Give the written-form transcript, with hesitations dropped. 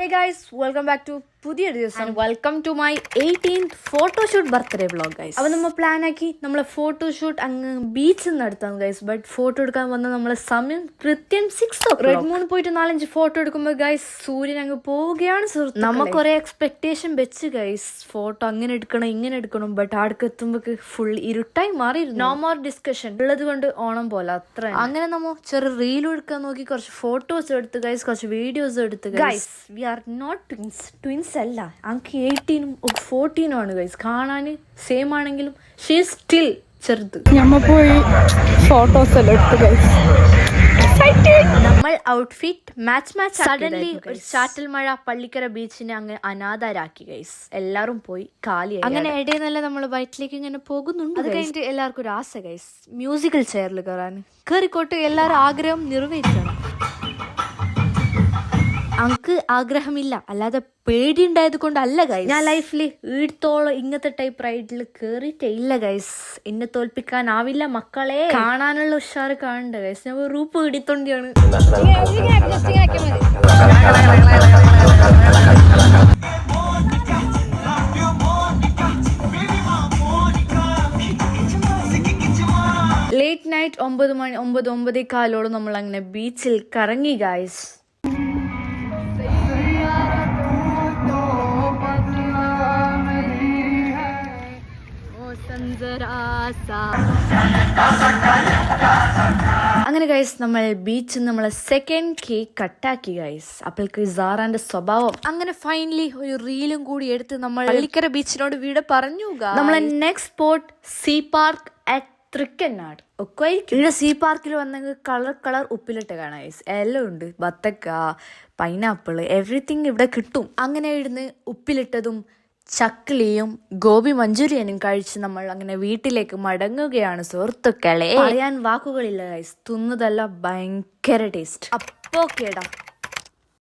guys, welcome back to പുതിയ ദിവസം and welcome to my 18th photoshoot birthday vlog guys. അപ്പോൾ നമ്മൾ plan ആക്കി നമ്മളെ ഫോട്ടോഷൂട്ട് അങ്ങ് ബീച്ചിൽ നിന്ന് നടത്താം ഗൈസ്. ബട്ട് ഫോട്ടോ എടുക്കാൻ വന്ന നമ്മളെ സമയം കൃത്യം 6 o'clock. റെഡ് മൂൺ പോയിട്ട് 4-5 ഫോട്ടോ എടുക്കുമ്പോൾ ഗൈസ് സൂര്യൻ അങ്ങ് പോവുകയാണ്. നമുക്ക് ഒരേ എക്സ്പെക്ടേഷൻ വെച്ച് ഗൈസ് ഫോട്ടോ അങ്ങനെ എടുക്കണം ഇങ്ങനെ എടുക്കണം. ബട്ട് ആടക്ക് എത്തുമ്പോൾ ഫുൾ ഇരുട്ടായി മാറിയിരുന്നു. നോ മോർ ഡിസ്കഷൻ ഉള്ളത് കൊണ്ട് ഓണം പോലെ അത്ര. അങ്ങനെ നമ്മൾ ചെറിയ റീലും എടുക്കാൻ നോക്കി, കുറച്ച് ഫോട്ടോസ് എടുത്ത് ഗൈസ്, കുറച്ച് വീഡിയോസ് എടുത്ത് guys. We are not twins അല്ല, അങ്ക് 18ഉം 14ഉം ആണ് ഗൈസ്. കാണാൻ സെയിം ആണെങ്കിലും ഷീ ഈസ് സ്റ്റിൽ ചെറുത്. ഞമ്മ പോയി ഫോട്ടോസ് എല്ലാം എടുത്ത് ഗൈസ്. നമ്മൾ ഔട്ട്ഫിറ്റ് മാച്ച് സഡൻലി ഒരു ചാറ്റൽ മഴ പള്ളിക്കര ബീച്ചിനെ അങ്ങ് അനാഥരാക്കി ഗൈസ്. എല്ലാരും പോയി കാലിയായി. അങ്ങനെ ഇടയെന്നല്ല നമ്മൾ വയറ്റിലേക്ക് ഇങ്ങനെ പോകുന്നുണ്ട്. അത് കഴിഞ്ഞിട്ട് എല്ലാവർക്കും ഒരു ആശ ഗൈസ്, മ്യൂസിക്കൽ ചെയറിൽ കയറാൻ. കയറിക്കോട്ട്, എല്ലാവരും ആഗ്രഹം നിറവേറ്റണം. അങ്ക് ആഗ്രഹമില്ല, അല്ലാതെ പേടി ഉണ്ടായത് കൊണ്ടല്ല ഗൈസ്. ഞാൻ ലൈഫിൽ ഈടത്തോളം ഇങ്ങനത്തെ ടൈപ്പ് റൈഡിൽ കേറിയിട്ടേ ഇല്ല ഗൈസ്. എന്നെ തോൽപ്പിക്കാനാവില്ല മക്കളെ. കാണാനുള്ള ഉഷാറ് കാണണ്ട ഗൈസ്. ഞാൻ റൂപ്പ് ഇടിത്തൊണ്ടിയാണ്. ലേറ്റ് നൈറ്റ് 9:15 നമ്മൾ അങ്ങനെ ബീച്ചിൽ കറങ്ങി ഗൈസ്. അങ്ങനെ ഗൈസ് നമ്മൾ ബീച്ചിൽ നമ്മളെ സെക്കൻഡ് കേക്ക് കട്ടാക്കി ഗൈസ്. അപ്പോഴേക്ക് സാറാന്റെ സ്വഭാവം. അങ്ങനെ ഫൈനലി ഒരു റീലും കൂടി എടുത്ത് നമ്മൾ പള്ളിക്കര ബീച്ചിനോട് വീട് പറഞ്ഞു. നമ്മളെ next spot sea park at Thrikkannad ഒക്കെ. ഇവിടെ സീ പാർക്കിൽ വന്നെങ്കിൽ കളർ ഉപ്പിലിട്ട് കാണാം ഗൈസ്. എല്ലാം ഉണ്ട്, ബത്തക്ക, പൈനാപ്പിൾ, എവറിത്തിങ് ഇവിടെ കിട്ടും. അങ്ങനെ ഇവിടുന്ന് ഉപ്പിലിട്ടതും ചക്ലിയും ഗോബി മഞ്ചൂരിയനും കഴിച്ച് നമ്മൾ അങ്ങനെ വീട്ടിലേക്ക് മടങ്ങുകയാണ് സുഹൃത്തുക്കളെ. പറയാൻ വാക്കുകളില്ല ഗൈസ്. തിന്നതല്ല, ഭയങ്കര ടേസ്റ്റ്. അപ്പോ കേടാ.